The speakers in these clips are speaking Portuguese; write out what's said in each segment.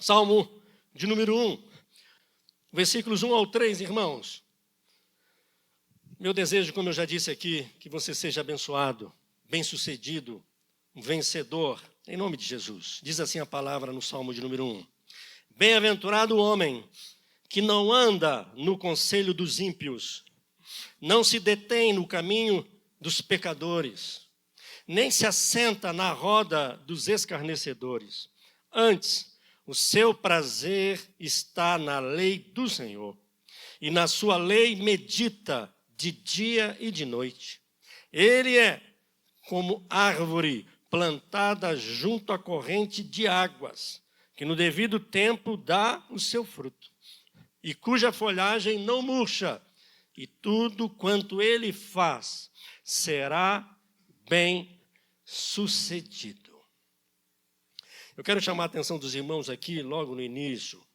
Salmo de número 1, versículos 1 ao 3, irmãos. Meu desejo, como eu já disse aqui, que você seja abençoado, bem-sucedido, um vencedor, em nome de Jesus. Diz assim a palavra no Salmo de número 1. Bem-aventurado o homem que não anda no conselho dos ímpios, não se detém no caminho dos pecadores, nem se assenta na roda dos escarnecedores. Antes, o seu prazer está na lei do Senhor, e na sua lei medita de dia e de noite. Ele é como árvore plantada junto à corrente de águas, que no devido tempo dá o seu fruto, e cuja folhagem não murcha, e tudo quanto ele faz será bem sucedido. Eu quero chamar a atenção dos irmãos aqui, logo no início,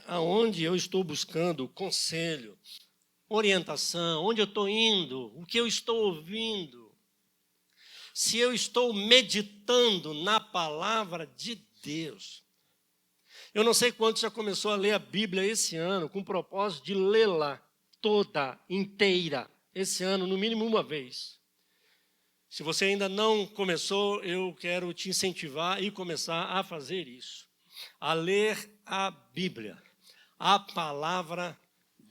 aonde eu estou buscando conselho, orientação, onde eu estou indo, o que eu estou ouvindo, se eu estou meditando na palavra de Deus. Eu não sei quantos já começou a ler a Bíblia esse ano, com o propósito de lê-la toda, inteira, esse ano, no mínimo uma vez. Se você ainda não começou, eu quero te incentivar e começar a fazer isso. A ler a Bíblia, a palavra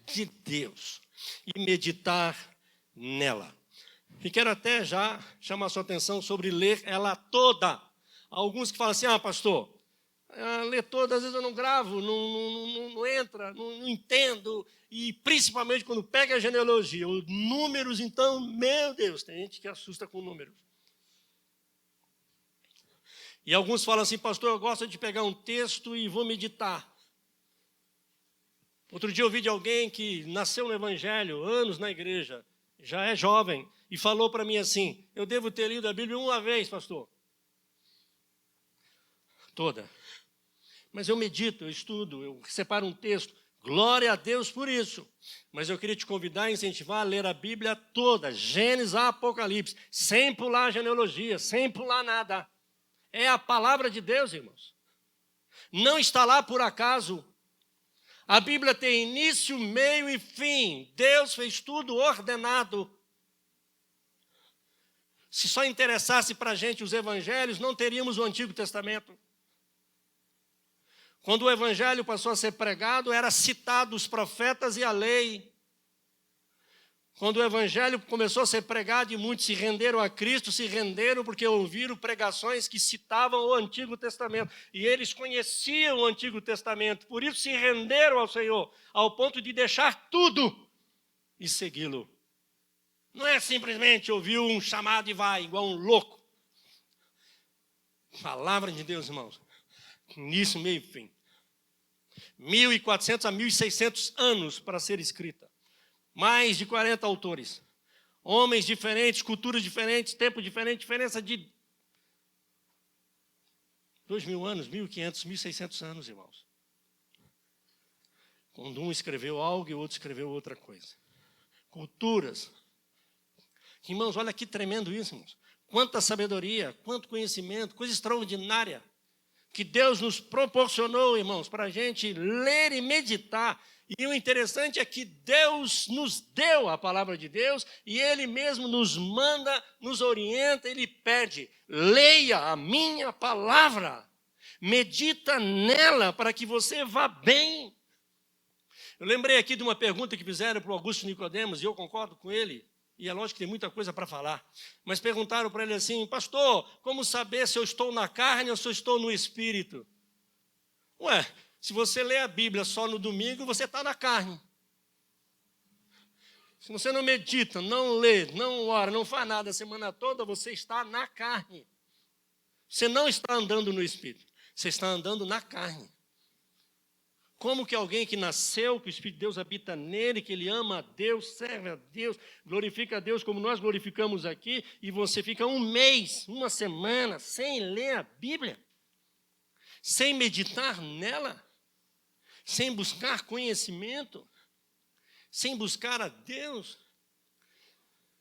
de Deus, e meditar nela. E quero até já chamar a sua atenção sobre ler ela toda. Alguns que falam assim, pastor, ler toda, às vezes eu não gravo, não entra, não entendo, e principalmente quando pega a genealogia, os números, então, meu Deus, tem gente que assusta com números. E alguns falam assim, pastor, eu gosto de pegar um texto e vou meditar. Outro dia eu ouvi de alguém que nasceu no Evangelho, anos na igreja, já é jovem, e falou para mim assim, eu devo ter lido a Bíblia uma vez, pastor. Toda. Mas eu medito, eu estudo, eu separo um texto. Glória a Deus por isso. Mas eu queria te convidar, incentivar a ler a Bíblia toda, Gênesis a Apocalipse, sem pular a genealogia, sem pular nada. É a palavra de Deus, irmãos. Não está lá por acaso. A Bíblia tem início, meio e fim. Deus fez tudo ordenado. Se só interessasse para a gente os evangelhos, não teríamos o Antigo Testamento. Quando o evangelho passou a ser pregado, era citado os profetas e a lei. Quando o evangelho começou a ser pregado e muitos se renderam a Cristo, se renderam porque ouviram pregações que citavam o Antigo Testamento. E eles conheciam o Antigo Testamento, por isso se renderam ao Senhor, ao ponto de deixar tudo e segui-lo. Não é simplesmente ouvir um chamado e vai, igual um louco. Palavra de Deus, irmãos. Início, meio e fim. 1.400 a 1.600 anos para ser escrita. Mais de 40 autores. Homens diferentes, culturas diferentes, tempo diferente, diferença de 2.000 anos, 1.500, 1.600 anos, irmãos. Quando um escreveu algo e o outro escreveu outra coisa. Culturas. Irmãos, olha que tremendo isso, irmãos. Quanta sabedoria, quanto conhecimento, coisa extraordinária que Deus nos proporcionou, irmãos, para a gente ler e meditar. E o interessante é que Deus nos deu a palavra de Deus e Ele mesmo nos manda, nos orienta, Ele pede, leia a minha palavra, medita nela para que você vá bem. Eu lembrei aqui de uma pergunta que fizeram para o Augusto Nicodemos, e eu concordo com ele, e é lógico que tem muita coisa para falar, mas perguntaram para ele assim, pastor, como saber se eu estou na carne ou se eu estou no espírito? Ué, se você lê a Bíblia só no domingo, você está na carne. Se você não medita, não lê, não ora, não faz nada a semana toda, você está na carne. Você não está andando no espírito, você está andando na carne. Como que alguém que nasceu, que o Espírito de Deus habita nele, que ele ama a Deus, serve a Deus, glorifica a Deus como nós glorificamos aqui, e você fica um mês, uma semana, sem ler a Bíblia, sem meditar nela, sem buscar conhecimento, sem buscar a Deus.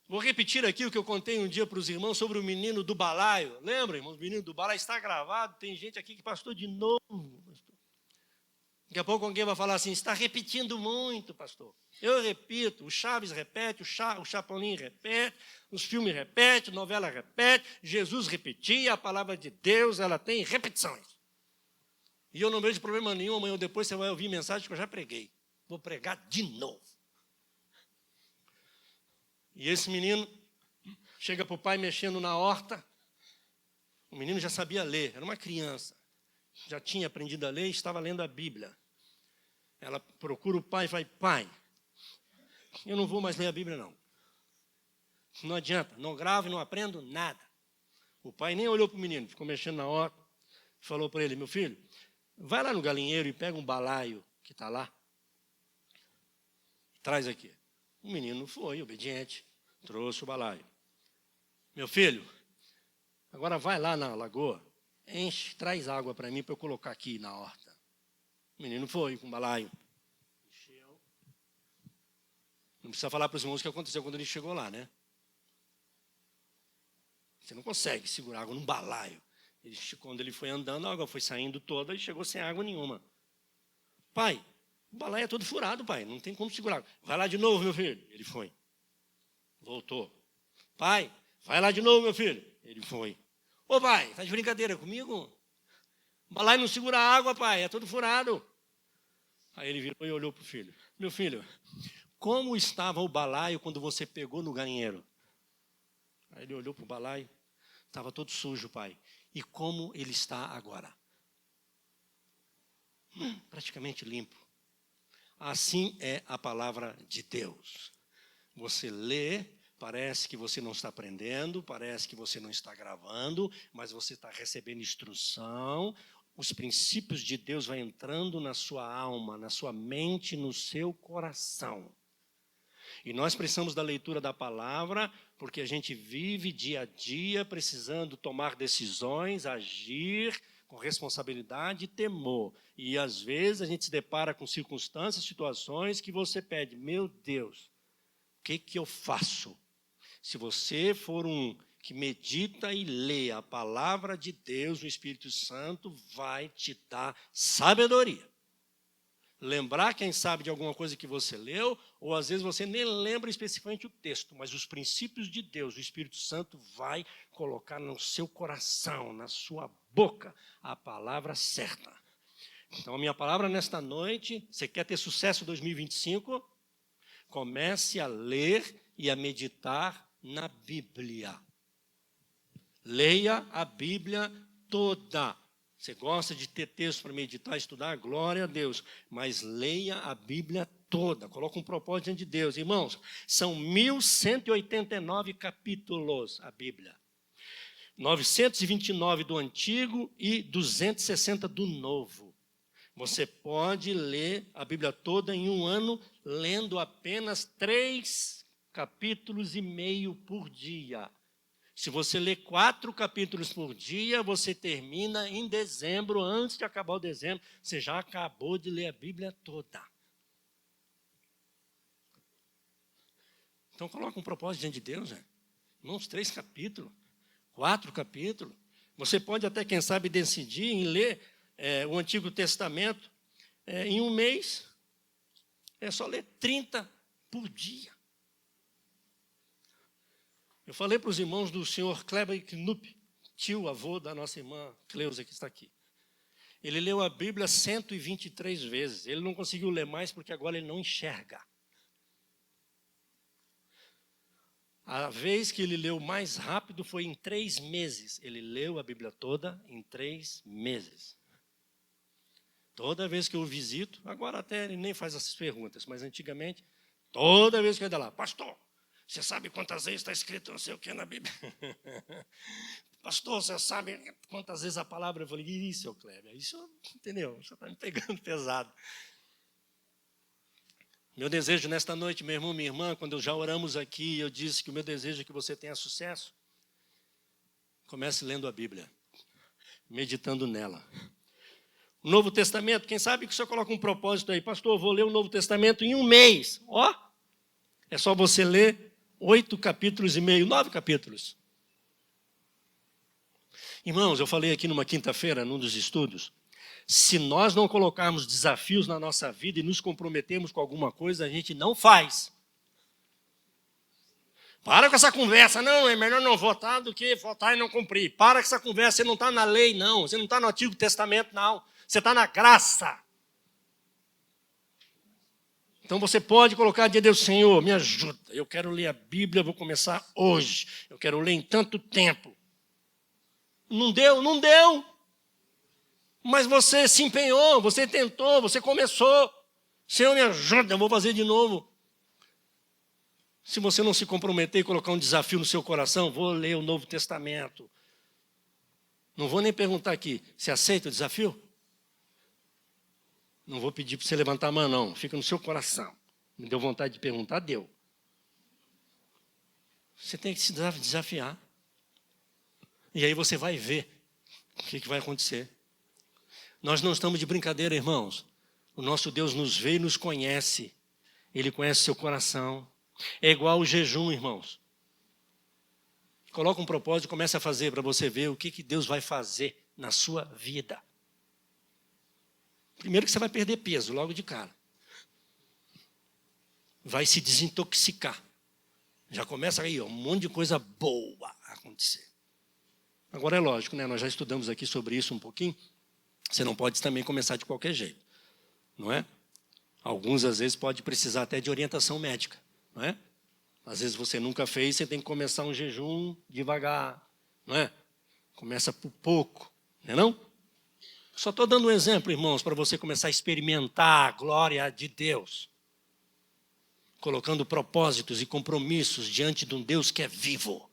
Vou repetir aqui o que eu contei um dia para os irmãos sobre o menino do balaio. Lembra, irmãos? O menino do balaio está gravado, tem gente aqui que pastor de novo. Daqui a pouco alguém vai falar assim, está repetindo muito, pastor. Eu repito, o Chaves repete, o Chapolin repete, os filmes repetem, a novela repete, Jesus repetia, a palavra de Deus, ela tem repetições. E eu não vejo problema nenhum, amanhã ou depois você vai ouvir mensagem que eu já preguei. Vou pregar de novo. E esse menino chega para o pai mexendo na horta. O menino já sabia ler, era uma criança. Já tinha aprendido a ler e estava lendo a Bíblia. Ela procura o pai e fala, pai, eu não vou mais ler a Bíblia, não. Não adianta, não gravo e não aprendo nada. O pai nem olhou para o menino, ficou mexendo na horta. Falou para ele, meu filho, vai lá no galinheiro e pega um balaio que está lá. Traz aqui. O menino foi, obediente, trouxe o balaio. Meu filho, agora vai lá na lagoa, enche, traz água para mim para eu colocar aqui na horta. O menino foi com o balaio. Encheu. Não precisa falar para os irmãos o que aconteceu quando ele chegou lá, né? Você não consegue segurar água num balaio. Quando ele foi andando, a água foi saindo toda e chegou sem água nenhuma. Pai, o balaio é todo furado, pai. Não tem como segurar. Vai lá de novo, meu filho. Ele foi. Voltou. Pai, vai lá de novo, meu filho. Ele foi. Ô, pai, está de brincadeira comigo? O balaio não segura a água, pai. É todo furado. Aí ele virou e olhou para o filho. Meu filho, como estava o balaio quando você pegou no galinheiro? Aí ele olhou para o balaio. Estava todo sujo, pai. E como ele está agora? Praticamente limpo. Assim é a palavra de Deus. Você lê, parece que você não está aprendendo, parece que você não está gravando, mas você está recebendo instrução. Os princípios de Deus vão entrando na sua alma, na sua mente, no seu coração. E nós precisamos da leitura da palavra, porque a gente vive dia a dia precisando tomar decisões, agir com responsabilidade e temor. E às vezes a gente se depara com circunstâncias, situações que você pede, meu Deus, o que eu faço? Se você for um que medita e lê a palavra de Deus, o Espírito Santo vai te dar sabedoria. Lembrar, quem sabe, de alguma coisa que você leu, ou às vezes você nem lembra especificamente o texto, mas os princípios de Deus, o Espírito Santo vai colocar no seu coração, na sua boca, a palavra certa. Então, a minha palavra nesta noite, você quer ter sucesso em 2025? Comece a ler e a meditar na Bíblia. Leia a Bíblia toda. Você gosta de ter texto para meditar, estudar? Glória a Deus. Mas leia a Bíblia toda. Coloca um propósito diante de Deus. Irmãos, são 1189 capítulos a Bíblia. 929 do Antigo e 260 do Novo. Você pode ler a Bíblia toda em um ano, lendo apenas 3,5 capítulos por dia. Se você ler 4 capítulos por dia, você termina em dezembro, antes de acabar o dezembro, você já acabou de ler a Bíblia toda. Então coloca um propósito diante de Deus, né? Uns 3 capítulos, 4 capítulos. Você pode até, quem sabe, decidir em ler o Antigo Testamento em um mês. É só ler 30 por dia. Eu falei para os irmãos do senhor Kleber Knupp, tio, avô da nossa irmã Cleusa, que está aqui. Ele leu a Bíblia 123 vezes. Ele não conseguiu ler mais porque agora ele não enxerga. A vez que ele leu mais rápido foi em 3 meses. Ele leu a Bíblia toda em 3 meses. Toda vez que eu o visito, agora até ele nem faz essas perguntas, mas antigamente, toda vez que eu ia lá, pastor, você sabe quantas vezes está escrito não sei o que na Bíblia? Pastor, você sabe quantas vezes a palavra? Eu falei, isso, seu Kleber, isso, entendeu? Você está me pegando pesado. Meu desejo nesta noite, meu irmão, minha irmã, quando já oramos aqui, eu disse que o meu desejo é que você tenha sucesso. Comece lendo a Bíblia, meditando nela. O Novo Testamento, quem sabe que o senhor coloca um propósito aí, pastor, eu vou ler o Novo Testamento em um mês. É só você ler 8 capítulos e meio, 9 capítulos. Irmãos, eu falei aqui numa quinta-feira, num dos estudos, Se nós não colocarmos desafios na nossa vida e nos comprometermos com alguma coisa, a gente não faz. Para com essa conversa. Não, é melhor não votar do que votar e não cumprir. Para com essa conversa. Você não está na lei, não. Você não está no Antigo Testamento, não. Você está na graça. Então você pode colocar diante de Deus: Senhor, me ajuda. Eu quero ler a Bíblia, vou começar hoje. Eu quero ler em tanto tempo. Não deu? Não deu. Mas você se empenhou, você tentou, você começou. Senhor, me ajuda, eu vou fazer de novo. Se você não se comprometer e colocar um desafio no seu coração, vou ler o Novo Testamento. Não vou nem perguntar aqui, você aceita o desafio? Não vou pedir para você levantar a mão, não. Fica no seu coração. Me deu vontade de perguntar, deu. Você tem que se desafiar. E aí você vai ver o que vai acontecer. Nós não estamos de brincadeira, irmãos. O nosso Deus nos vê e nos conhece. Ele conhece o seu coração. É igual o jejum, irmãos. Coloca um propósito e começa a fazer para você ver o que Deus vai fazer na sua vida. Primeiro que você vai perder peso logo de cara. Vai se desintoxicar. Já começa aí, um monte de coisa boa a acontecer. Agora é lógico, né? Nós já estudamos aqui sobre isso um pouquinho. Você não pode também começar de qualquer jeito, não é? Alguns, às vezes, pode precisar até de orientação médica, não é? Às vezes você nunca fez, você tem que começar um jejum devagar, não é? Começa por pouco, não é não? Só estou dando um exemplo, irmãos, para você começar a experimentar a glória de Deus. Colocando propósitos e compromissos diante de um Deus que é vivo.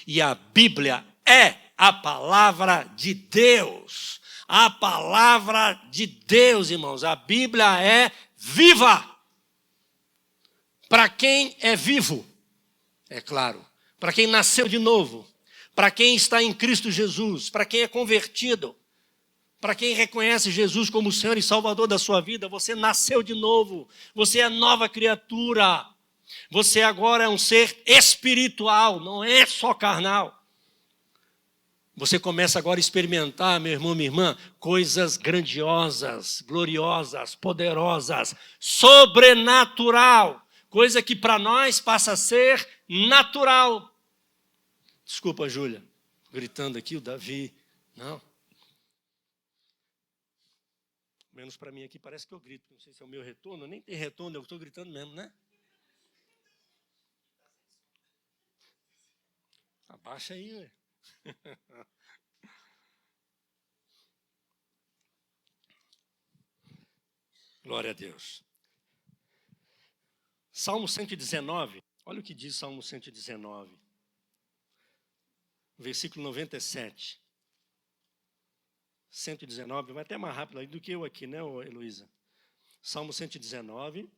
E a Bíblia é a palavra de Deus. A palavra de Deus, irmãos. A Bíblia é viva. Para quem é vivo, é claro. Para quem nasceu de novo. Para quem está em Cristo Jesus. Para quem é convertido. Para quem reconhece Jesus como Senhor e Salvador da sua vida. Você nasceu de novo. Você é nova criatura. Você agora é um ser espiritual. Não é só carnal. Você começa agora a experimentar, meu irmão, minha irmã, coisas grandiosas, gloriosas, poderosas, sobrenatural. Coisa que para nós passa a ser natural. Desculpa, Júlia, gritando aqui, o Davi. Não. Menos para mim aqui, parece que eu grito. Não sei se é o meu retorno, nem tem retorno, eu estou gritando mesmo, né? Abaixa aí, ué. Glória a Deus. Salmo 119, olha o que diz Salmo 119, versículo 97. 119, vai até mais rápido aí do que eu aqui, né, Heloísa? Salmo 119,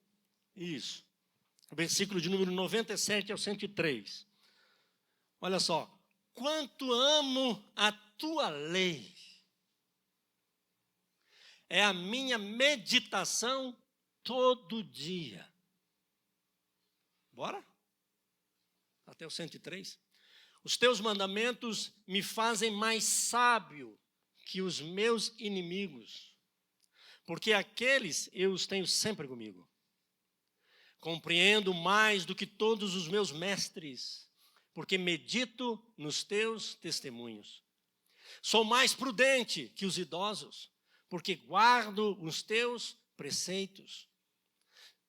isso. Versículo de número 97 ao 103. Olha só. Quanto amo a tua lei. É a minha meditação todo dia. Bora? Até o 103. Os teus mandamentos me fazem mais sábio que os meus inimigos, porque aqueles eu os tenho sempre comigo. Compreendo mais do que todos os meus mestres, porque medito nos teus testemunhos. Sou mais prudente que os idosos, porque guardo os teus preceitos.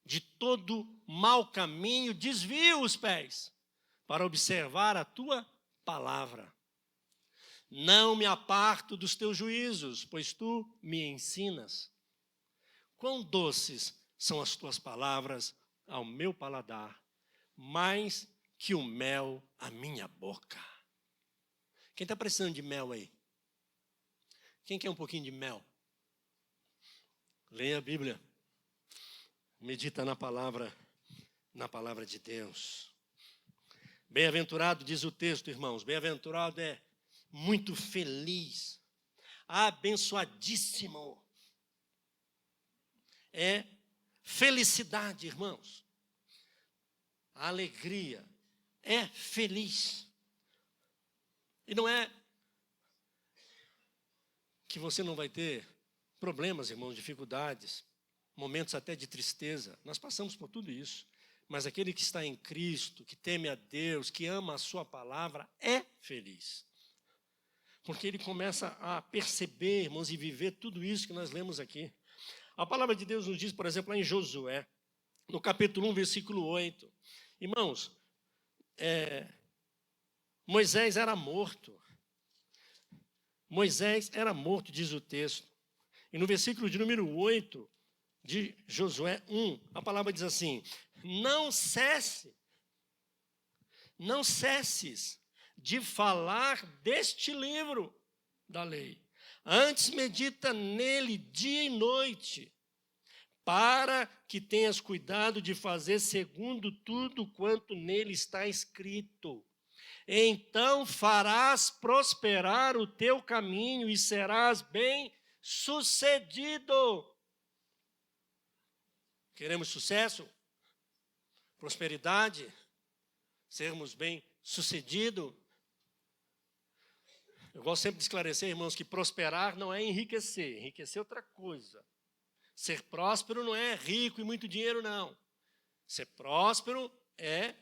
De todo mau caminho desvio os pés, para observar a tua palavra. Não me aparto dos teus juízos, pois tu me ensinas. Quão doces são as tuas palavras ao meu paladar, mais que o mel à minha boca. Quem está precisando de mel aí? Quem quer um pouquinho de mel? Leia a Bíblia. Medita na palavra de Deus. Bem-aventurado, diz o texto, irmãos, bem-aventurado é muito feliz, abençoadíssimo. É felicidade, irmãos. A alegria é feliz. E não é que você não vai ter problemas, irmãos, dificuldades, momentos até de tristeza. Nós passamos por tudo isso. Mas aquele que está em Cristo, que teme a Deus, que ama a sua palavra, é feliz. Porque ele começa a perceber, irmãos, e viver tudo isso que nós lemos aqui. A palavra de Deus nos diz, por exemplo, lá em Josué, no capítulo 1, versículo 8. Irmãos, Moisés era morto. Moisés era morto, diz o texto. E no versículo de número 8 de Josué 1, a palavra diz assim: não cesses de falar deste livro da lei. Antes medita nele dia e noite, para que tenhas cuidado de fazer segundo tudo quanto nele está escrito. Então farás prosperar o teu caminho e serás bem-sucedido. Queremos sucesso, prosperidade, sermos bem-sucedidos. Eu gosto sempre de esclarecer, irmãos, que prosperar não é enriquecer. Enriquecer é outra coisa. Ser próspero não é rico e muito dinheiro, não. Ser próspero é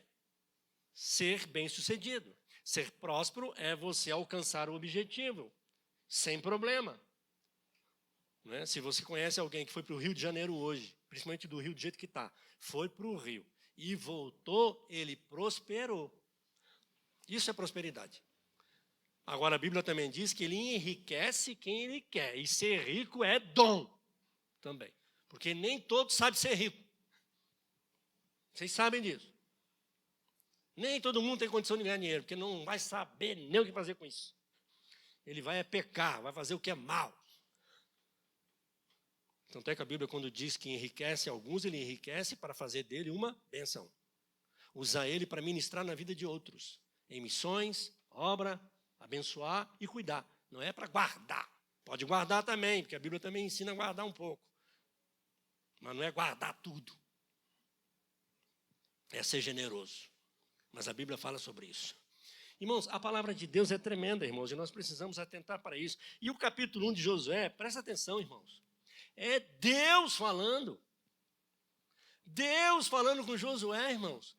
ser bem-sucedido. Ser próspero é você alcançar o objetivo, sem problema. Não é? Se você conhece alguém que foi para o Rio de Janeiro hoje, principalmente do Rio do jeito que está, foi para o Rio e voltou, ele prosperou. Isso é prosperidade. Agora, a Bíblia também diz que ele enriquece quem ele quer. E ser rico é dom também. Porque nem todos sabem ser rico. Vocês sabem disso. Nem todo mundo tem condição de ganhar dinheiro, porque não vai saber nem o que fazer com isso. Ele vai pecar, vai fazer o que é mal. Tanto é que a Bíblia, quando diz que enriquece alguns, ele enriquece para fazer dele uma bênção. Usar ele para ministrar na vida de outros. Em missões, obra, abençoar e cuidar. Não é para guardar. Pode guardar também, porque a Bíblia também ensina a guardar um pouco. Mas não é guardar tudo. É ser generoso. Mas a Bíblia fala sobre isso. Irmãos, a palavra de Deus é tremenda, irmãos, e nós precisamos atentar para isso. E o capítulo 1 de Josué, presta atenção, irmãos. É Deus falando. Deus falando com Josué, irmãos.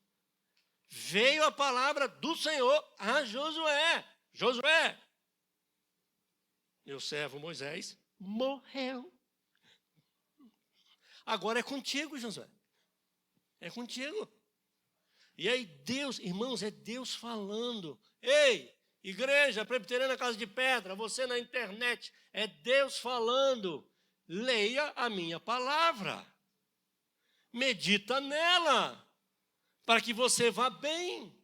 Veio a palavra do Senhor a Josué. Josué, meu servo Moisés morreu. Agora é contigo, Josué. É contigo. E aí Deus, irmãos, é Deus falando. Ei, igreja presbiteriana Casa de Pedra, você na internet, é Deus falando. Leia a minha palavra. Medita nela. Para que você vá bem.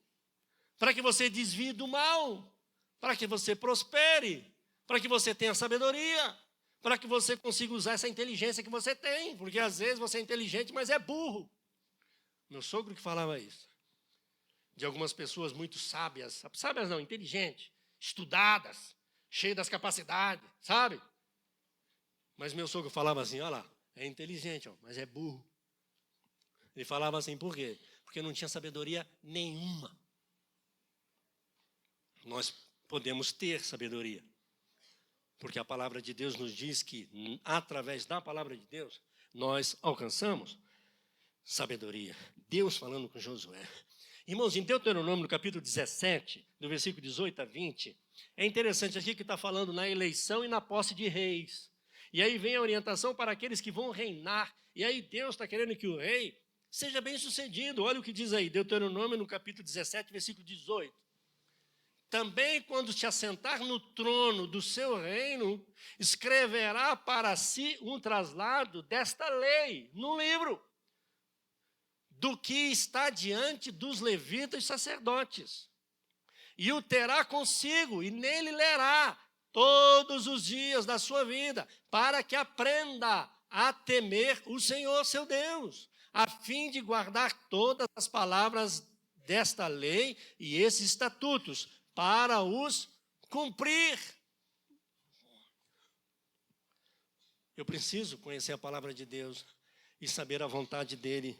Para que você desvie do mal. Para que você prospere. Para que você tenha sabedoria. Para que você consiga usar essa inteligência que você tem. Porque às vezes você é inteligente, mas é burro. Meu sogro que falava isso. De algumas pessoas muito sábias. Sábias não, inteligentes. Estudadas. Cheias das capacidades. Sabe? Mas meu sogro falava assim, olha lá. É inteligente, ó, mas é burro. Ele falava assim, por quê? Porque não tinha sabedoria nenhuma. Nós podemos ter sabedoria. Porque a palavra de Deus nos diz que, através da palavra de Deus, nós alcançamos sabedoria. Deus falando com Josué. Irmãos, em Deuteronômio, no capítulo 17, do versículo 18 a 20, é interessante aqui que está falando na eleição e na posse de reis. E aí vem a orientação para aqueles que vão reinar. E aí Deus está querendo que o rei seja bem sucedido. Olha o que diz aí, Deuteronômio, no capítulo 17, versículo 18. Também quando te assentar no trono do seu reino, escreverá para si um traslado desta lei, no livro, do que está diante dos levitas e sacerdotes. E o terá consigo, e nele lerá todos os dias da sua vida, para que aprenda a temer o Senhor seu Deus, a fim de guardar todas as palavras desta lei e esses estatutos, para os cumprir. Eu preciso conhecer a palavra de Deus e saber a vontade dele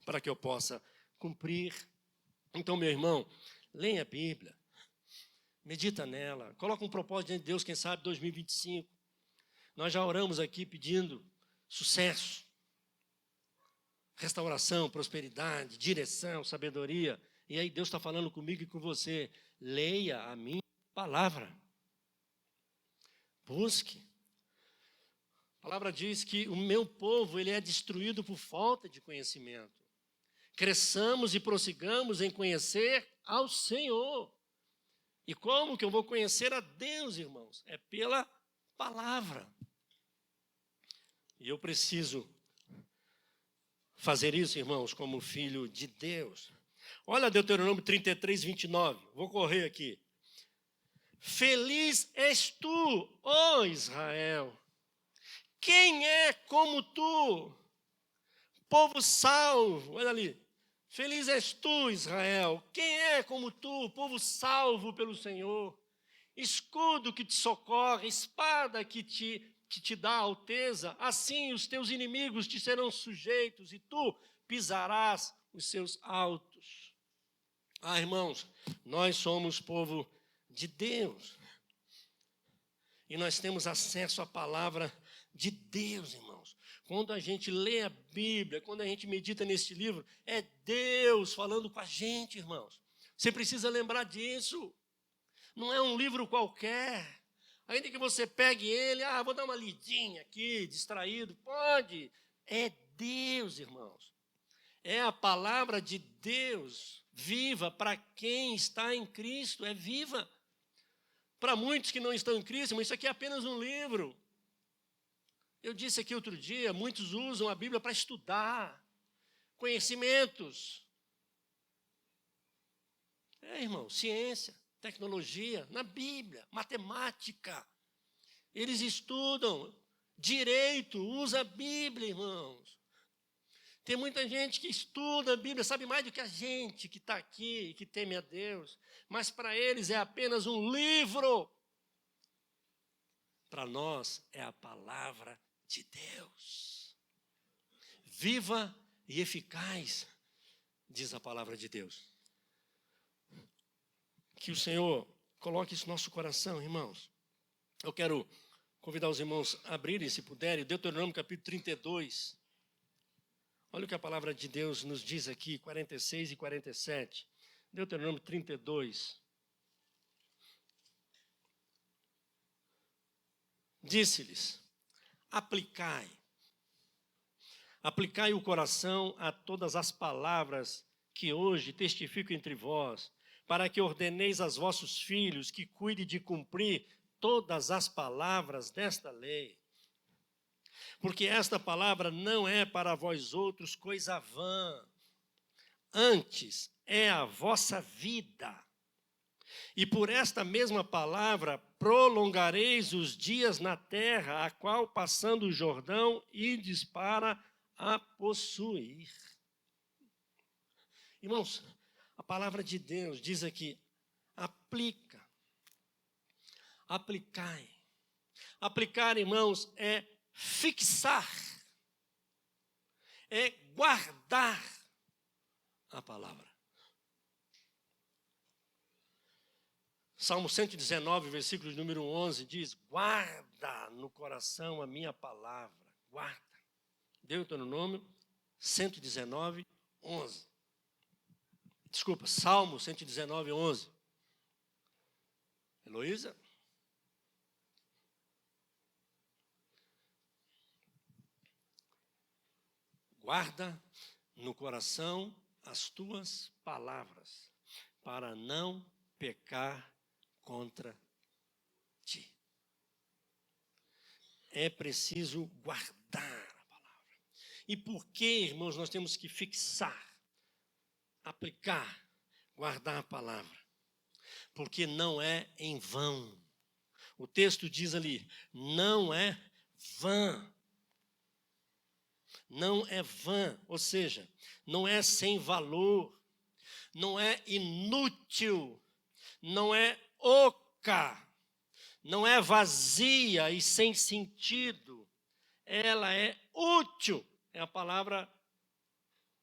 para que eu possa cumprir. Então, meu irmão, leia a Bíblia, medita nela, coloca um propósito de Deus, quem sabe 2025. Nós já oramos aqui pedindo sucesso, restauração, prosperidade, direção, sabedoria. E aí Deus está falando comigo e com você. Leia a minha palavra. Busque. A palavra diz que o meu povo ele é destruído por falta de conhecimento. Cresçamos e prossigamos em conhecer ao Senhor. E como que eu vou conhecer a Deus, irmãos? É pela palavra. E eu preciso fazer isso, irmãos, como filho de Deus. Olha Deuteronômio 33, 29. Vou correr aqui. Feliz és tu, ó Israel. Quem é como tu? Povo salvo. Olha ali. Feliz és tu, Israel. Quem é como tu? Povo salvo pelo Senhor. Escudo que te socorre, espada que te dá alteza. Assim os teus inimigos te serão sujeitos e tu pisarás os seus altos. Ah, irmãos, nós somos povo de Deus. E nós temos acesso à palavra de Deus, irmãos. Quando a gente lê a Bíblia, quando a gente medita nesse livro, é Deus falando com a gente, irmãos. Você precisa lembrar disso. Não é um livro qualquer. Ainda que você pegue ele, vou dar uma lidinha aqui, distraído, pode. É Deus, irmãos. É a palavra de Deus, viva para quem está em Cristo, é viva. Para muitos que não estão em Cristo, mas isso aqui é apenas um livro. Eu disse aqui outro dia, muitos usam a Bíblia para estudar conhecimentos. Irmão, ciência, tecnologia, na Bíblia, matemática. Eles estudam direito, usa a Bíblia, irmãos. Tem muita gente que estuda a Bíblia, sabe mais do que a gente que está aqui, que teme a Deus. Mas para eles é apenas um livro. Para nós é a palavra de Deus. Viva e eficaz, diz a palavra de Deus. Que o Senhor coloque isso no nosso coração, irmãos. Eu quero convidar os irmãos a abrirem, se puderem, Deuteronômio capítulo 32. Olha o que a palavra de Deus nos diz aqui, 46 e 47. Deuteronômio 32. Disse-lhes, aplicai o coração a todas as palavras que hoje testifico entre vós, para que ordeneis aos vossos filhos que cuide de cumprir todas as palavras desta lei. Porque esta palavra não é para vós outros coisa vã, antes é a vossa vida. E por esta mesma palavra prolongareis os dias na terra, a qual passando o Jordão ides para a possuir. Irmãos, a palavra de Deus diz aqui, aplicai. Aplicar, irmãos, é fixar, é guardar a palavra. Salmo 119, versículo número 11, diz, guarda no coração a minha palavra, guarda. Deuteronômio 119, 11. Desculpa, Salmo 119, 11. Heloísa? Guarda no coração as tuas palavras, para não pecar contra ti. É preciso guardar a palavra. E por que, irmãos, nós temos que fixar, aplicar, guardar a palavra? Porque não é em vão. O texto diz ali, não é vã. Não é vã, ou seja, não é sem valor, não é inútil, não é oca, não é vazia e sem sentido. Ela é útil. É a palavra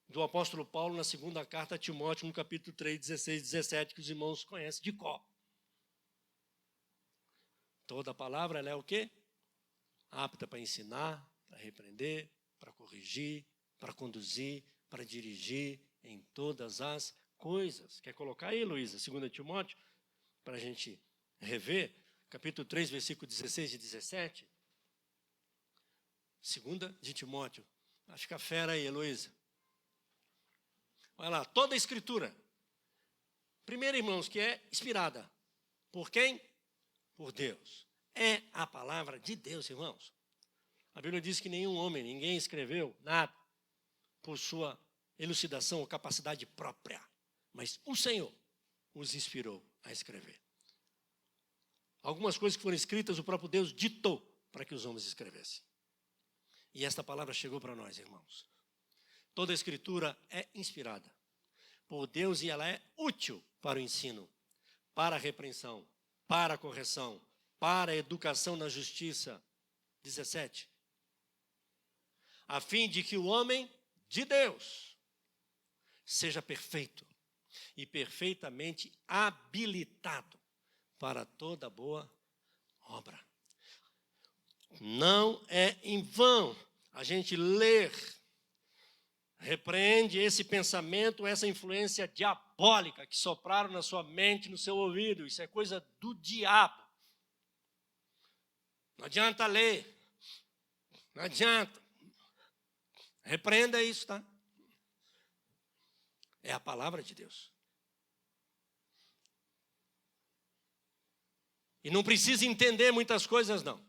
do apóstolo Paulo na segunda carta a Timóteo, no capítulo 3, 16, 17, que os irmãos conhecem de cor. Toda palavra, ela é o quê? apta para ensinar, para repreender, para corrigir, para conduzir, para dirigir em todas as coisas. Quer colocar aí, Luísa, 2 Timóteo, para a gente rever, capítulo 3, versículo 16 e 17. 2 de Timóteo. Vai ficar fera aí, Luísa. Olha lá, toda a escritura. Primeiro, irmãos, que é inspirada. Por quem? Por Deus. É a palavra de Deus, irmãos. A Bíblia diz que nenhum homem, ninguém escreveu nada por sua elucidação ou capacidade própria. Mas o Senhor os inspirou a escrever. Algumas coisas que foram escritas, o próprio Deus ditou para que os homens escrevessem. E esta palavra chegou para nós, irmãos. Toda a escritura é inspirada por Deus e ela é útil para o ensino, para a repreensão, para a correção, para a educação na justiça. 17. A fim de que o homem de Deus seja perfeito e perfeitamente habilitado para toda boa obra. Não é em vão a gente ler, repreende esse pensamento, essa influência diabólica que sopraram na sua mente, no seu ouvido. Isso é coisa do diabo. Não adianta ler. Não adianta. Repreenda isso, tá? É a palavra de Deus. E não precisa entender muitas coisas, não.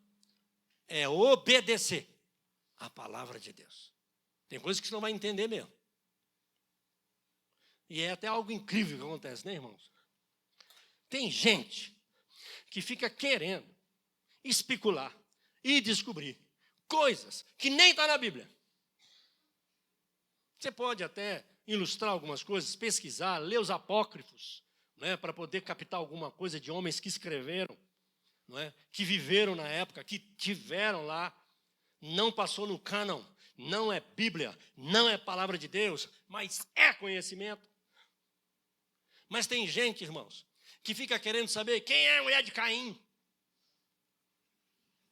É obedecer a palavra de Deus. Tem coisas que você não vai entender mesmo. E é até algo incrível que acontece, né, irmãos? Tem gente que fica querendo especular e descobrir coisas que nem está na Bíblia. Você pode até ilustrar algumas coisas, pesquisar, ler os apócrifos, né, para poder captar alguma coisa de homens que escreveram, não é, que viveram na época, que tiveram lá. Não passou no cânon, não é Bíblia, não é palavra de Deus, mas é conhecimento. Mas tem gente, irmãos, que fica querendo saber quem é a mulher de Caim.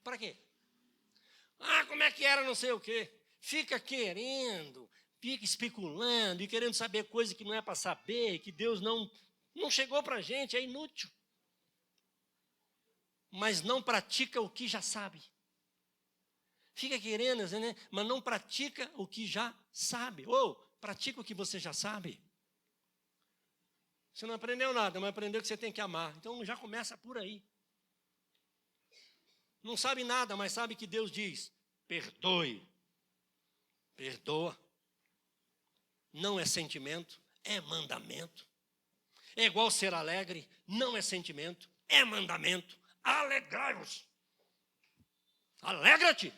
Para quê? Como é que era não sei o quê. Fica querendo, fica especulando e querendo saber coisa que não é para saber, que Deus não chegou para a gente, é inútil. Mas não pratica o que já sabe. Fica querendo, né? Mas não pratica o que já sabe. Ou pratica o que você já sabe. Você não aprendeu nada, mas aprendeu que você tem que amar. Então já começa por aí. Não sabe nada, mas sabe que Deus diz: perdoe. Perdoa. Não é sentimento, é mandamento. É igual ser alegre, não é sentimento, é mandamento. Alegrai-vos. Alegra-te.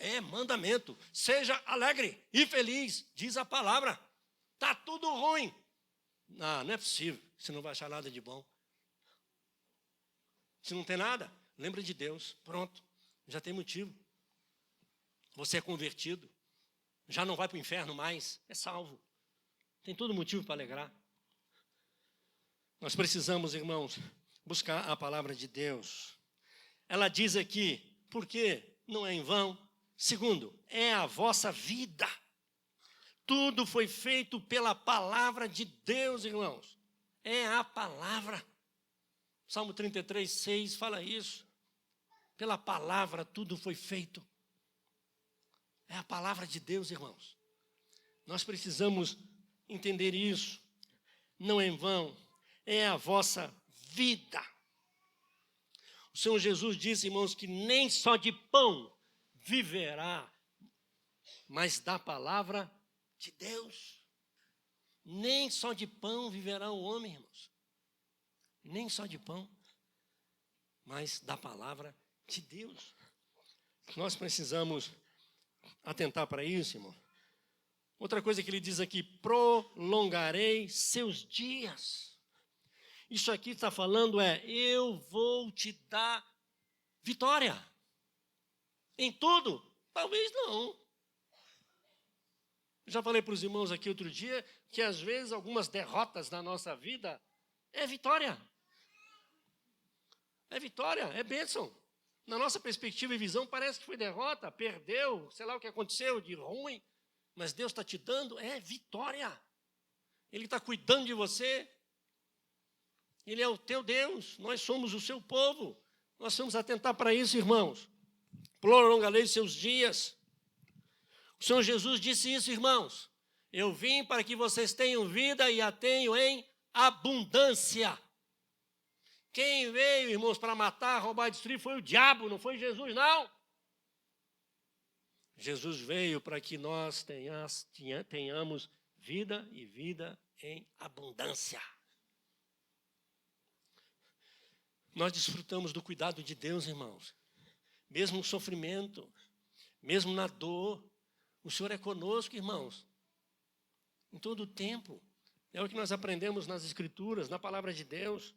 É mandamento. Seja alegre e feliz, diz a palavra. Está tudo ruim. Não é possível. Você não vai achar nada de bom. Se não tem nada, lembra de Deus. Pronto. Já tem motivo. Você é convertido. Já não vai para o inferno mais. É salvo. Tem todo motivo para alegrar. Nós precisamos, irmãos, buscar a palavra de Deus. Ela diz aqui, porque não é em vão. Segundo, é a vossa vida. Tudo foi feito pela palavra de Deus, irmãos. É a palavra. Salmo 33, 6 fala isso. Pela palavra tudo foi feito. É a palavra de Deus, irmãos. Nós precisamos entender isso. Não é em vão. É a vossa vida. O Senhor Jesus disse, irmãos, que nem só de pão viverá, mas da palavra de Deus. Nem só de pão viverá o homem, irmãos. Nem só de pão, mas da palavra de Deus. Nós precisamos atentar para isso, irmão. Outra coisa que ele diz aqui, prolongarei seus dias. Isso aqui está falando eu vou te dar vitória. Em tudo? Talvez não. Já falei para os irmãos aqui outro dia que às vezes algumas derrotas na nossa vida é vitória. É vitória, é bênção. Na nossa perspectiva e visão, parece que foi derrota, perdeu, sei lá o que aconteceu de ruim. Mas Deus está te dando, vitória. Ele está cuidando de você. Ele é o teu Deus, nós somos o seu povo. Nós vamos atentar para isso, irmãos. Prolongarei seus dias. O Senhor Jesus disse isso, irmãos. Eu vim para que vocês tenham vida e a tenham em abundância. Quem veio, irmãos, para matar, roubar e destruir foi o diabo, não foi Jesus, não. Jesus veio para que nós tenhamos vida e vida em abundância. Nós desfrutamos do cuidado de Deus, irmãos. Mesmo no sofrimento, mesmo na dor, o Senhor é conosco, irmãos. Em todo o tempo. É o que nós aprendemos nas Escrituras, na palavra de Deus.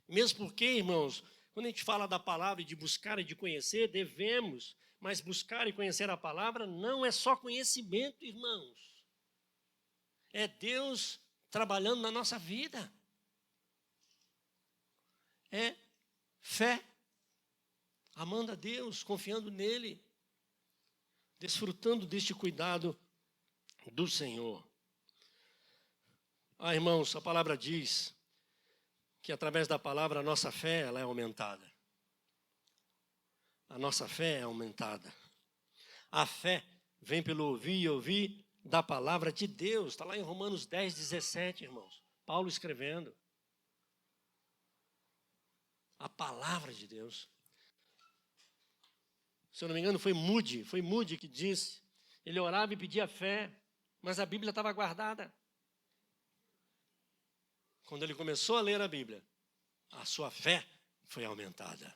Mesmo porque, irmãos, quando a gente fala da palavra e de buscar e de conhecer, devemos, mas buscar e conhecer a palavra não é só conhecimento, irmãos. É Deus trabalhando na nossa vida. É fé, amando a Deus, confiando nele, desfrutando deste cuidado do Senhor. Irmãos, a palavra diz que através da palavra a nossa fé ela é aumentada. A nossa fé é aumentada. A fé vem pelo ouvir e ouvir da palavra de Deus. Está lá em Romanos 10, 17, irmãos. Paulo escrevendo. A palavra de Deus. Se eu não me engano, foi Moody que disse. Ele orava e pedia fé, mas a Bíblia estava guardada. Quando ele começou a ler a Bíblia, a sua fé foi aumentada.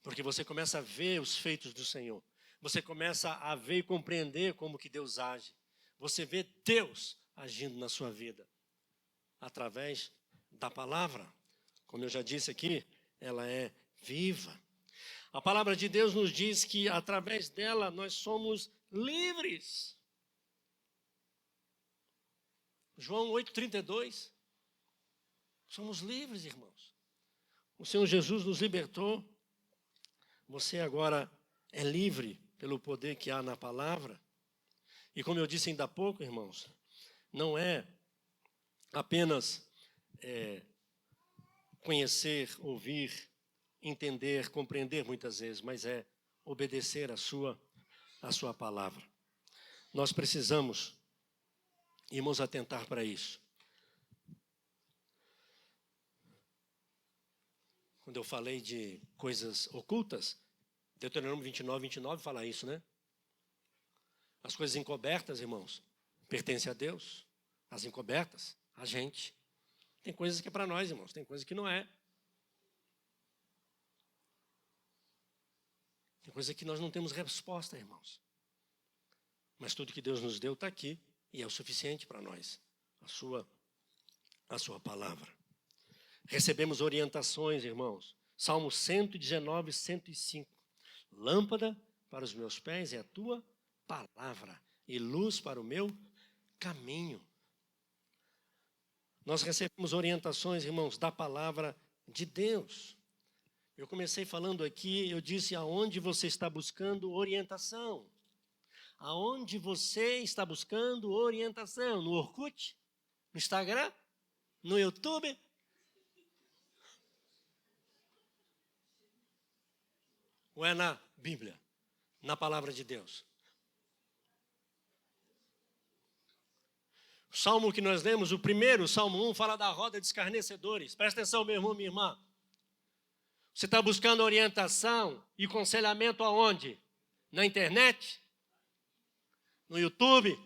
Porque você começa a ver os feitos do Senhor. Você começa a ver e compreender como que Deus age. Você vê Deus agindo na sua vida. Através da palavra. Como eu já disse aqui, ela é viva. A palavra de Deus nos diz que através dela nós somos livres. João 8,32. Somos livres, irmãos. O Senhor Jesus nos libertou. Você agora é livre pelo poder que há na palavra. E como eu disse ainda há pouco, irmãos, não é apenas conhecer, ouvir, entender, compreender muitas vezes, mas é obedecer a sua palavra. Nós precisamos, irmãos, atentar para isso. Quando eu falei de coisas ocultas, Deuteronômio 29 fala isso, né? As coisas encobertas, irmãos, pertencem a Deus. As encobertas, a gente. Tem coisas que é para nós, irmãos, tem coisas que não é. Tem coisas que nós não temos resposta, irmãos. Mas tudo que Deus nos deu está aqui e é o suficiente para nós. A sua palavra. Recebemos orientações, irmãos. Salmo 119, 105. Lâmpada para os meus pés é a tua palavra e luz para o meu caminho. Nós recebemos orientações, irmãos, da palavra de Deus. Eu comecei falando aqui, eu disse aonde você está buscando orientação. Aonde você está buscando orientação? No Orkut? No Instagram? No YouTube? Ou é na Bíblia? Na palavra de Deus? O salmo que nós lemos, o primeiro, o Salmo 1, fala da roda de escarnecedores. Presta atenção, meu irmão, minha irmã. Você está buscando orientação e aconselhamento aonde? Na internet? No YouTube?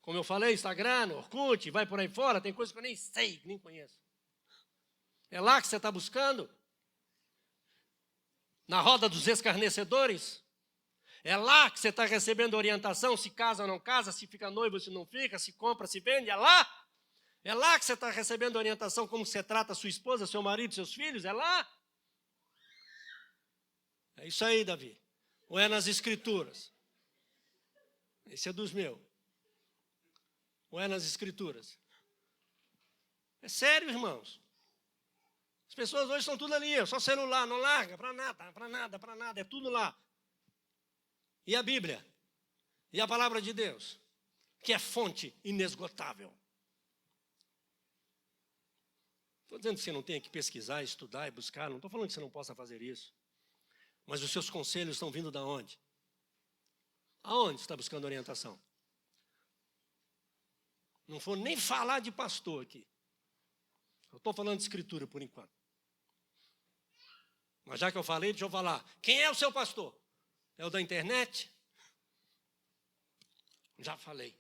Como eu falei, Instagram, no Orkut, vai por aí fora, tem coisas que eu nem sei, nem conheço. É lá que você está buscando? Na roda dos escarnecedores? É lá que você está recebendo orientação, se casa ou não casa, se fica noivo ou se não fica, se compra, se vende, é lá? É lá que você está recebendo orientação como você trata a sua esposa, seu marido, seus filhos, é lá? É isso aí, Davi. Ou é nas Escrituras? Esse é dos meus. Ou é nas Escrituras? É sério, irmãos. As pessoas hoje estão tudo ali, só celular, não larga para nada, é tudo lá. E a Bíblia? E a palavra de Deus? Que é fonte inesgotável. Estou dizendo que você não tenha que pesquisar, estudar e buscar, não estou falando que você não possa fazer isso. Mas os seus conselhos estão vindo da onde? Aonde você está buscando orientação? Não vou nem falar de pastor aqui. Eu estou falando de escritura por enquanto. Mas já que eu falei, deixa eu falar. Quem é o seu pastor? É o da internet? Já falei.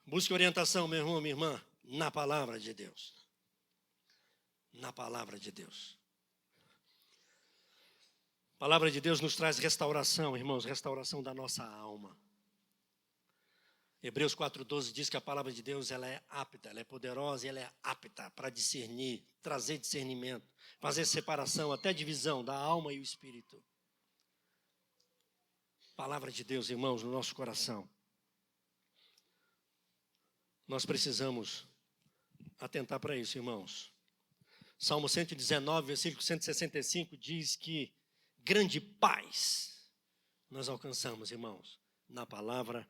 Busque orientação, meu irmão, minha irmã, na palavra de Deus. Na palavra de Deus. A palavra de Deus nos traz restauração, irmãos, restauração da nossa alma. Hebreus 4,12 diz que a palavra de Deus ela é apta, ela é poderosa e ela é apta para discernir, trazer discernimento, fazer separação, até divisão da alma e o espírito. Palavra de Deus, irmãos, no nosso coração. Nós precisamos atentar para isso, irmãos. Salmo 119, versículo 165 diz que grande paz nós alcançamos, irmãos, na palavra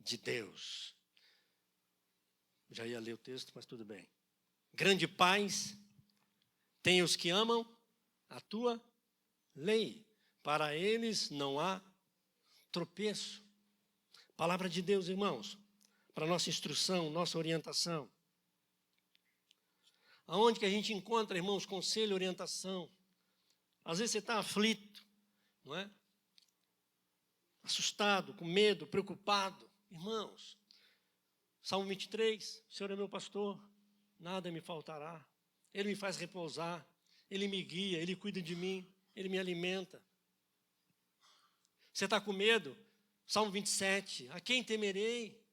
de Deus. Já ia ler o texto, mas tudo bem. Grande paz tem os que amam a tua lei. Para eles não há tropeço. Palavra de Deus, irmãos, para nossa instrução, nossa orientação. Aonde que a gente encontra, irmãos, conselho e orientação? Às vezes você está aflito, não é? Assustado, com medo, preocupado. Irmãos, Salmo 23, o Senhor é meu pastor, nada me faltará. Ele me faz repousar, Ele me guia, Ele cuida de mim, Ele me alimenta. Você está com medo? Salmo 27, a quem temerei?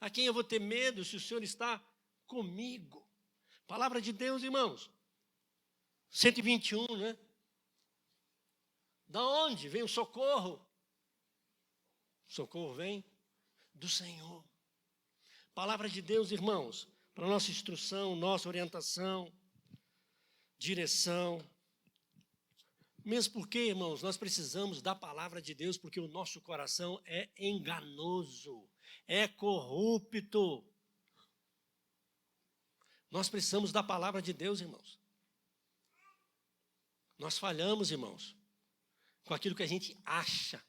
A quem eu vou ter medo se o Senhor está comigo? Palavra de Deus, irmãos. 121, né? Da onde vem o socorro? O socorro vem do Senhor. Palavra de Deus, irmãos, para nossa instrução, nossa orientação, direção. Mesmo porque, irmãos, nós precisamos da palavra de Deus, porque o nosso coração é enganoso, é corrupto. Nós precisamos da palavra de Deus, irmãos. Nós falhamos, irmãos, com aquilo que a gente acha,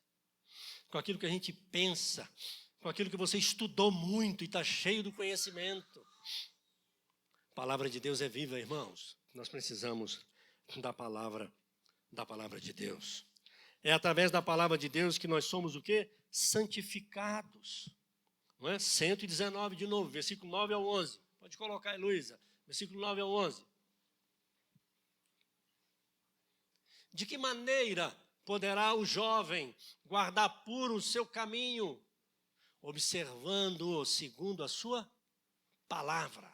com aquilo que a gente pensa, com aquilo que você estudou muito e está cheio do conhecimento. A palavra de Deus é viva, irmãos. Nós precisamos da palavra de Deus. É através da palavra de Deus que nós somos o quê? Santificados. Não é? 119 de novo, versículo 9 ao 11. Pode colocar aí, Luísa. Versículo 9 ao 11. De que maneira poderá o jovem guardar puro o seu caminho, observando-o segundo a sua palavra?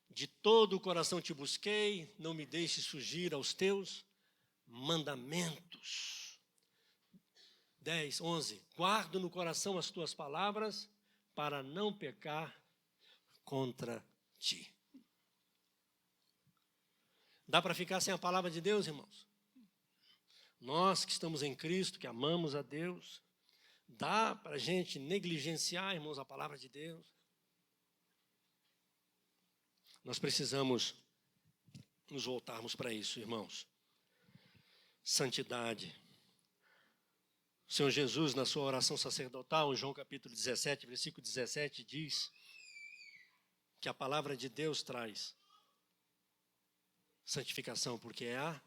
De todo o coração te busquei, não me deixes fugir aos teus mandamentos. 10, 11. Guardo no coração as tuas palavras para não pecar contra ti. Dá para ficar sem a palavra de Deus, irmãos? Nós que estamos em Cristo, que amamos a Deus, dá para a gente negligenciar, irmãos, a palavra de Deus? Nós precisamos nos voltarmos para isso, irmãos. Santidade. O Senhor Jesus, na sua oração sacerdotal, em João capítulo 17, versículo 17, diz que a palavra de Deus traz santificação, porque é a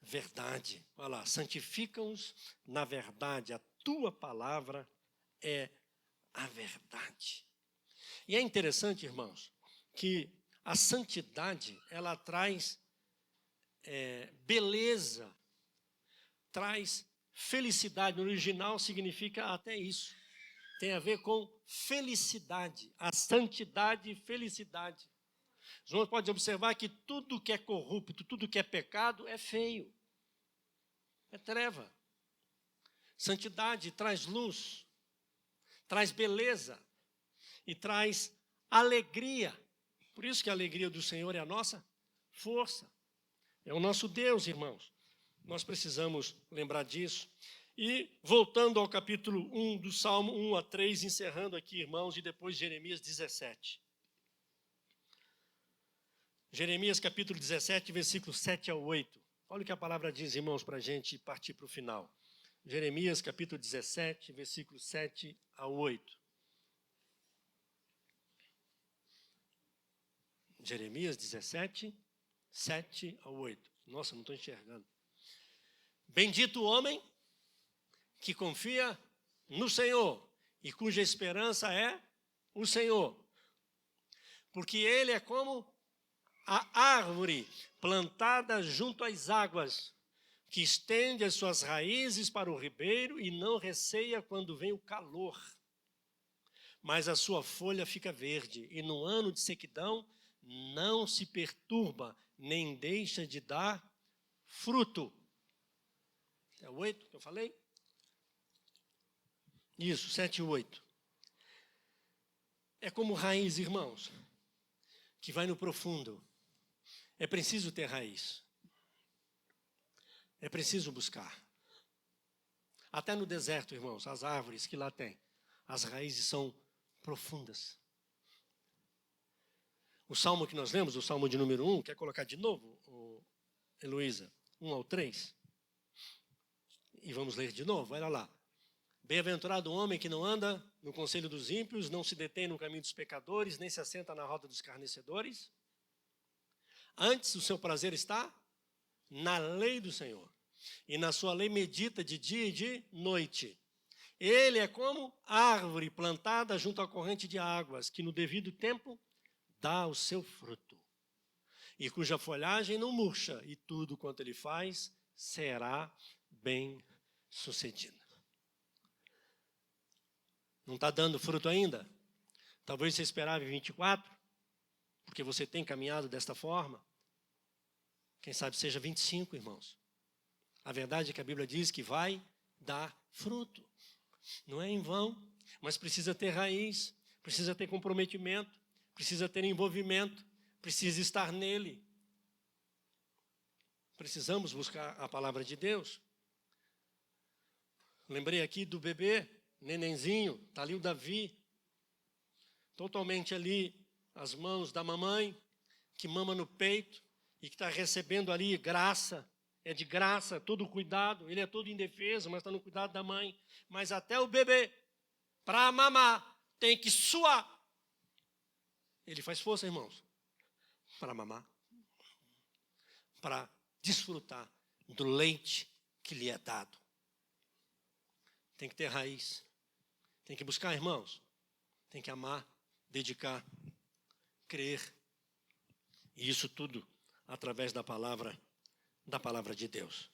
verdade. Olha lá, santifica-os na verdade, a tua palavra é a verdade. E é interessante, irmãos, que a santidade, ela traz beleza, traz felicidade. No original significa até isso. Tem a ver com felicidade, a santidade e felicidade. Os irmãos podem observar que tudo que é corrupto, tudo que é pecado é feio, é treva. Santidade traz luz, traz beleza e traz alegria. Por isso que a alegria do Senhor é a nossa força. É o nosso Deus, irmãos. Nós precisamos lembrar disso. E voltando ao capítulo 1 do Salmo 1 a 3, encerrando aqui, irmãos, e depois Jeremias 17. Jeremias capítulo 17, versículos 7 a 8. Olha o que a palavra diz, irmãos, para a gente partir para o final. Jeremias capítulo 17, versículos 7 a 8. Jeremias 17, 7 a 8. Nossa, não estou enxergando. Bendito o homem que confia no Senhor e cuja esperança é o Senhor. Porque ele é como a árvore plantada junto às águas, que estende as suas raízes para o ribeiro e não receia quando vem o calor. Mas a sua folha fica verde, e no ano de sequidão não se perturba, nem deixa de dar fruto. É o 8 que eu falei? Isso, 7 e 8. É como raiz, irmãos, que vai no profundo. É preciso ter raiz. É preciso buscar. Até no deserto, irmãos, as árvores que lá tem, as raízes são profundas. O salmo que nós lemos, o salmo de número 1, quer colocar de novo, Heloísa? 1 ao 3? E vamos ler de novo, olha lá. Bem-aventurado o homem que não anda no conselho dos ímpios, não se detém no caminho dos pecadores, nem se assenta na roda dos escarnecedores. Antes, o seu prazer está na lei do Senhor, e na sua lei medita de dia e de noite. Ele é como árvore plantada junto à corrente de águas, que no devido tempo dá o seu fruto, e cuja folhagem não murcha, e tudo quanto ele faz será bem sucedido. Não está dando fruto ainda? Talvez você esperava em 24, porque você tem caminhado desta forma. Quem sabe seja 25, irmãos. A verdade é que a Bíblia diz que vai dar fruto. Não é em vão, mas precisa ter raiz, precisa ter comprometimento, precisa ter envolvimento, precisa estar nele. Precisamos buscar a palavra de Deus. Lembrei aqui do bebê, nenenzinho, está ali o Davi, totalmente ali, as mãos da mamãe, que mama no peito e que está recebendo ali graça, é de graça, todo cuidado, ele é todo indefeso, mas está no cuidado da mãe. Mas até o bebê, para mamar, tem que suar. Ele faz força, irmãos, para mamar, para desfrutar do leite que lhe é dado. Tem que ter raiz, tem que buscar, irmãos, tem que amar, dedicar, crer. E isso tudo através da palavra de Deus.